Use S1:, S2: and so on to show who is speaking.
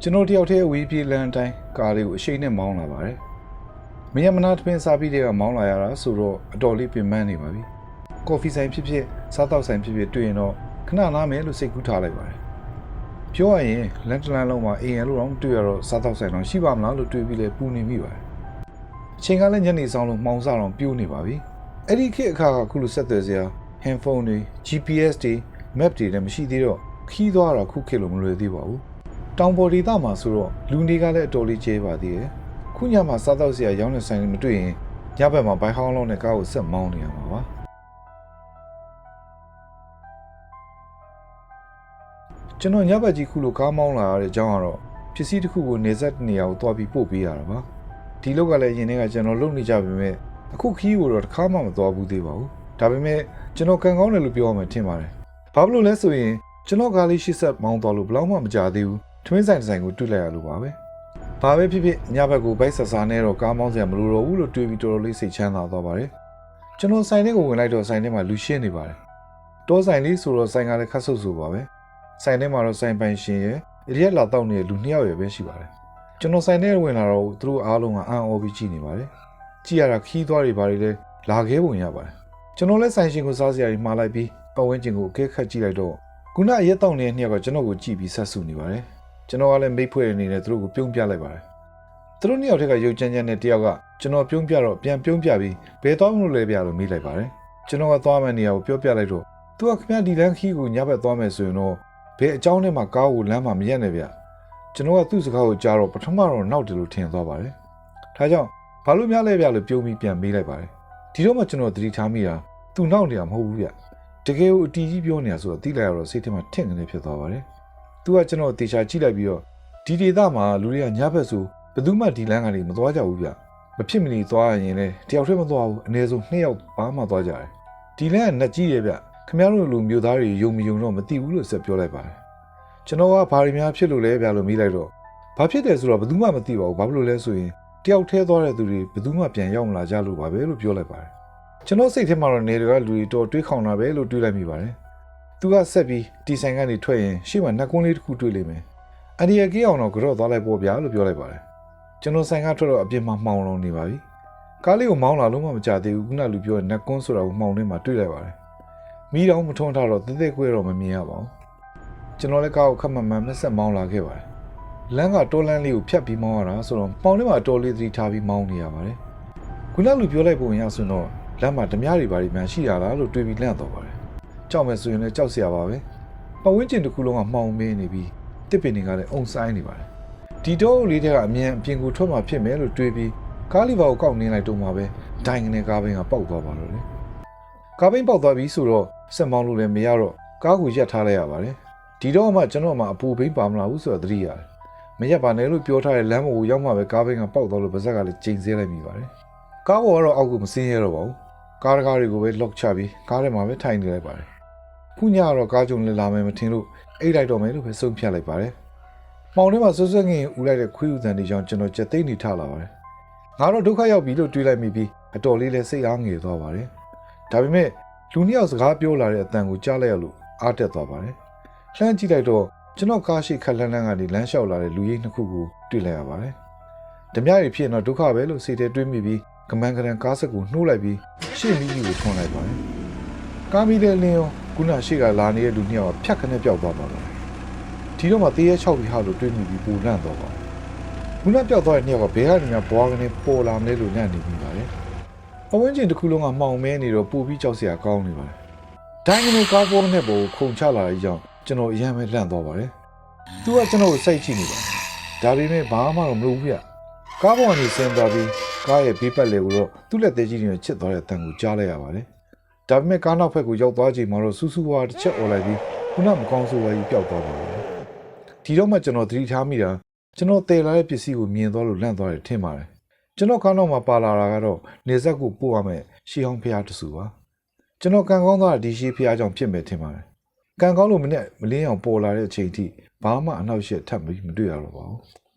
S1: ကျွန်တော်တယောက်တည်းဝီးပြေးလမ်းတိုင်းကားလေးကိုအရှိန်နဲ့မောင်းလာပါတယ်။မရမနာထမင်းစားပြီးတဲ့ကမောင်းလာရတာဆိုတော့အတော်လေးပင်ပန်းနေပါပြီ။ကော်ဖီဆိုင်ဖြစ်ဖြစ်စားတောက်ဆိုင်ဖြစ်ဖြစ်တွေ့ရင်တော့ခဏနားမယ်လို့စိတ်ကူးထားလိုက်ပါတယ်။ပြောရရင်လမ်းတစ်လမ်းလုံးမှာအိမ်ရလို့တော့တွေ့ရတော့စားတောက်ဆိုင်တော့ရှိပါမလားလို့တွေးပြီးလဲပူနေမိပါတယ်။အချိန်ကလည်းညနေဆောင်လို့မှောင်စားတော့ပြိုးနေပါပြီ။အဲ့ဒီခေတ်အခါကခုလိုဆက်သွယ်စရာ handphone တွေ GPS တွေ map တွေလည်းမရှိသေးတော့ခီးသွားတာခုခေတ်လိုမလွယ်သေးပါဘူး။တောင်ပေါ်ဒေသမှာဆိုတော့လူတွေကလည်းအတော်လေးကျဲပါသေးတယ်။ခုညမှာစားတောက်စရာရောင်းနေဆိုင်မတွေ့ရင်ညဘက်မှာဘိုင်ဟောင်းလုံးနဲ့ကားကိုဆက်မောင်းနေရမှာပါ။ကျွန်တော်ညဘက်ကြီးခုလိုကားမောင်းလာရတဲ့အကြောင်းကတော့ပစ္စည်းတစ်ခုကိုနေဆက်နေရာကိုတွားပြီးပို့ပေးရတာပါ။ဒီလောက်ကလည်းရင်ထဲကကျွန်တော်လုံနေကြပေမဲ့အခုခီးကိုတော့တစ်ခါမှမသွားဘူးသေးပါဘူး။ဒါပေမဲ့ကျွန်တော်ကန်ကောင်းတယ်လို့ပြောရမှထင်ပါတယ်။ဘာလို့လဲဆိုရင်ကျွန်တော်ကားလေးရှစ်ဆက်မောင်းသွားလို့ဘယ်တော့မှမကြသေးဘူး။ထမင်းဆိုင်တစ်ဆိုင်ကိုတွေ့လိုက်ရလို့ပါပဲ။ဘာပဲဖြစ်ဖြစ်ညဘက်ကိုဘိုက်ဆဆာနဲ့တော့ကားမောင်းစရာမလိုတော့ဘူးလို့တွေးပြီးတော်တော်လေးစိတ်ချမ်းသာသွားပါတယ်။ကျွန်တော်ဆိုင်ထဲကိုဝင်လိုက်တော့ဆိုင်ထဲမှာလူရှင်းနေပါတယ်။တောဆိုင်လေးဆိုတော့ဆိုင်ကလည်းခတ်ဆုပ်ဆိုပါပဲ။ဆိုင်ထဲမှာတော့ဆိုင်ပိုင်ရှင်ရဲ့အရက်လာတောက်နေတဲ့လူနှစ်ယောက်ရယ်ပဲရှိပါတယ်။ကျွန်တော်ဆိုင်ထဲဝင်လာတော့သူတို့အားလုံးကအံ့ဩပြီးကြည့်နေပါတယ်။ကြည့်ရတာခီးသွားတွေဘာတွေလဲလာခဲပုံရပါတယ်။ကျွန်တော်လည်းဆိုင်ရှင်ကိုစားစရာတွေမှာလိုက်ပြီးပတ်ဝန်းကျင်ကိုအကဲခတ်ကြည့်လိုက်တော့ခုနအရက်တောက်နေတဲ့နှစ်ယောက်ကကျွန်တော်ကိုကြည့်ပြီးဆက်ဆူနေပါတယ်ကျွန်တော်ကလည်းမိတ်ဖွဲ့နေနေသူတို့ကိုပြုံးပြလိုက်ပါတယ်သူတို့နှစ်ယောက်ထက်ကရုပ်ချမ်းချမ်းနဲ့တယောက်ကကျွန်တော်ပြုံးပြတော့ပြန်ပြုံးပြပြီးဘယ်သွားမလို့လဲပြလို့မေးလိုက်ပါတယ်ကျွန်တော်ကသွားမယ့်နေရာကိုပြောပြလိုက်တော့သူကခင်ဗျာဒီလမ်းခီးကိုညဘက်သွားမယ်ဆိုရင်တော့ဘယ်အကြောင်းနဲ့မှကားကိုလမ်းမှာမရက်နဲ့ဗျကျွန်တော်ကသူ့စကားကိုကြားတော့ပထမတော့နောက်တယ်လို့ထင်သွားပါတယ်ဒါကြောင့်ဘာလို့များလဲဗျလို့ပြုံးပြီးပြန်မေးလိုက်ပါတယ်ဒီတော့မှကျွန်တော်သတိထားမိတာသူနောက်နေတာမဟုတ်ဘူးဗျတကယ်ကိုအတီးကြီးပြောနေတာဆိုတော့သိလိုက်ရတော့စိတ်ထဲမှာထင့်ကနေဖြစ်သွားပါတယ်။သူကကျွန်တော်တေချာကြည့်လိုက်ပြီးတော့ဒီဒေသမှာလူတွေကညဘက်ဆိုဘယ်သူမှဒီလမ်းကနေမသွားကြဘူးဗျ။မဖြစ်မနေသွားရင်လည်းတယောက်တည်းမသွားဘူးအနည်းဆုံး2ယောက်ဘာမှသွားကြတယ်။ဒီလမ်းကနှက်ကြီးရဲ့ဗျ။ခင်ဗျားတို့လူမျိုးသားတွေယုံမယုံတော့မသိဘူးလို့ဆက်ပြောလိုက်ပါတယ်။ကျွန်တော်ကဘာတွေများဖြစ်လို့လဲဗျလို့မေးလိုက်တော့ဘာဖြစ်တယ်ဆိုတော့ဘယ်သူမှမသိပါဘူး။ဘာဖြစ်လို့လဲဆိုရင်တယောက်တည်းသွားတဲ့သူတွေဘယ်သူမှပြန်ရောက်မလာကြလို့ပါပဲလို့ပြောလိုက်ပါတယ်ကျွန်တော်စိတ်ထဲမှာတော့နေတွေကလူတွေတော်တွေးခေါင်တာပဲလို့တွေးလိုက်မိပါတယ်။သူကဆက်ပြီးတီဆိုင်ကနေထွက်ရင်ရှေ့မှာနှက်ကွန်းလေးတစ်ခုတွေ့လိမ့်မယ်။အန်ဒီရကေးအောင်တော့ကြော့သွားလိုက်ပေါ့ဗျာလို့ပြောလိုက်ပါတယ်။ကျွန်တော်ဆိုင်ကထွက်တော့အပြင်မှာမှောင်လုံးနေပါပြီ။ကားလေးကိုမောင်းလာလို့မှမကြသေးဘူးခုနလူပြောတဲ့နှက်ကွန်းဆိုတာကိုမှောင်ထဲမှာတွေ့လိုက်ပါတယ်။မီးတောင်မထွန်းထားတော့တိတ်ကွဲတော့မမြင်ရပါဘူး။ကျွန်တော်လည်းကားကိုခက်မှန်မှန်မဆက်မောင်းလာခဲ့ပါတယ်။လမ်းကတောလမ်းလေးကိုဖြတ်ပြီးမောင်းရတာဆိုတော့မှောင်ထဲမှာတော်လေးသတိထားပြီးမောင်းနေရပါတယ်။ခုနလူပြောလိုက်ပုံရဆိုတော့လမ်းမှာဓမြတွေဘာတွေမှရှိရလားလို့တွေးပြီးလန့်တော့ပါတယ်။ကြောက်မယ်ဆိုရင်လည်းကြောက်စရာပါပဲ။ပတ်ဝန်းကျင်တစ်ခုလုံးကမှောင်မင်းနေပြီးတစ်ပင်တွေကလည်းအုံဆိုင်နေပါတယ်။ဒီတော့လေးတွေကအမြန်အပြင်ကိုထွက်မှဖြစ်မယ်လို့တွေးပြီးကားလီဘာကိုကောက်နေလိုက်တော့မှပဲဒိုင်ကနေကားဘင်းကပေါက်သွားပါတော့တယ်။ကားဘင်းပေါက်သွားပြီဆိုတော့ဆက်မောင်းလို့လည်းမရတော့ကားကိုရပ်ထားလိုက်ရပါတယ်။ဒီတော့မှကျွန်တော်မှအပူဘင်းပါမလာဘူးဆိုတော့သတိရတယ်။မရက်ပါနဲ့လို့ပြောထားတဲ့လမ်းပေါ်ကိုရောက်မှပဲကားဘင်းကပေါက်သွားလို့ပါဇက်ကလည်းချိန်ဆဲလိုက်မိပါတယ်။ကားပေါ်ကတော့အောက်ကိုမဆင်းရတော့ပါဘူး။ကားတွေကိုပဲ lock ချပြီးကားထဲမှာပဲထိုင်နေလိုက်ပါတယ်။ခုညကတော့ကားကြုံလည်းလာမယ်မထင်လို့အိတ်လိုက်တော့မယ်လို့ပဲဆုံးဖြတ်လိုက်ပါတယ်။မှောင်ထဲမှာဆွဆွငင်ဦးလိုက်တဲ့ခွေးဥတန်တွေကြောင့်ကျွန်တော်ကြက်သိမ်းနေထလာပါတယ်။ငါတော့ဒုက္ခရောက်ပြီလို့တွေးလိုက်မိပြီးအတော်လေးလဲစိတ်အားငယ်သွားပါတယ်။ဒါပေမဲ့လူနှစ်ယောက်စကားပြောလာတဲ့အတန်ကိုကြားလိုက်ရလို့အားတက်သွားပါတယ်။လှမ်းကြည့်လိုက်တော့ကျွန်တော်ကားရှိခက်လှမ်းလှမ်းကနေလမ်းလျှောက်လာတဲ့လူရိပ်နှစ်ခုကိုတွေ့လိုက်ရပါတယ်။ဓမြတွေဖြစ်တော့ဒုက္ခပဲလို့စိတ်ထဲတွေးမိပြီးကမန်းကရန်ကားစက်ကိုနှိုးလိုက်ပြီးရှေ့မီးကြီးကိုထွန်းလိုက်ပါတယ်။ကားမီးတဲ့လင်းရောခုနရှေ့ကလာနေတဲ့လူနှစ်ယောက်ဖြတ်ခနဲ့ပြောက်သွားပါတော့။ဒီတော့မှတေးရဲ၆ပြီးဟာလို့တွေးမိပြီးပူလန့်သွားပါတယ်။ခုနပြောက်သွားတဲ့နှစ်ယောက်ကဘဲကနေမှဘွားကနေပေါ်လာမလဲလို့ညံ့နေပြီးပါတယ်။အဝန်းကျင်တစ်ခုလုံးကမှောင်မဲနေတော့ပူပြီးကြောက်စရာကောင်းနေပါတယ်။ဒိုင်းကနေကားပေါ်နဲ့ပေါ်ခုန်ချလာတဲ့ကြောင့်ကျွန်တော်အရင်ပဲလန့်သွားပါတယ်။သူကကျွန်တော်ကိုစိတ်ချိနေပါတယ်။ဒါပေမဲ့ဘာမှတော့မလုပ်ဘူးဗျ။ကားပေါ်ကနေဆင်းသွားပြီးကားရဲ့ဘေးပတ်လည်ကိုတော့သူ့လက်သေးကြီးနဲ့ချစ်သွားတဲ့အတန်ကိုကြားလိုက်ရပါတယ်။ဒါပေမဲ့ကားနောက်ဘက်ကိုရောက်သွားချိန်မှာတော့စူးစူးဝါးတစ်ချက်អော်လိုက်ပြီးခုနမကောင်းဆိုးဝါးကြီးပျောက်သွားပါတော့တယ်။ဒီတော့မှကျွန်တော်သတိထားမိတာကျွန်တော်တည်လာတဲ့ပစ္စည်းကိုမြင်သွားလို့လန့်သွားတယ်ထင်ပါတယ်။ကျွန်တော်ကားနောက်မှာပါလာတာကတော့နေဆက်ကိုပို့ရမယ်ရှီဟောင်းဖျားတဆူပါ။ကျွန်တော်ကံကောင်းသွားဒီရှီဖျားကြောင့်ဖြစ်မယ်ထင်ပါတယ်။ကံကောင်းလို့မလင်းအောင်ပေါ်လာတဲ့အချိန်ထိဘာမှအနှောက်အယှက်ထပ်ပြီးမတွေ့ရတော့ပါဘူး။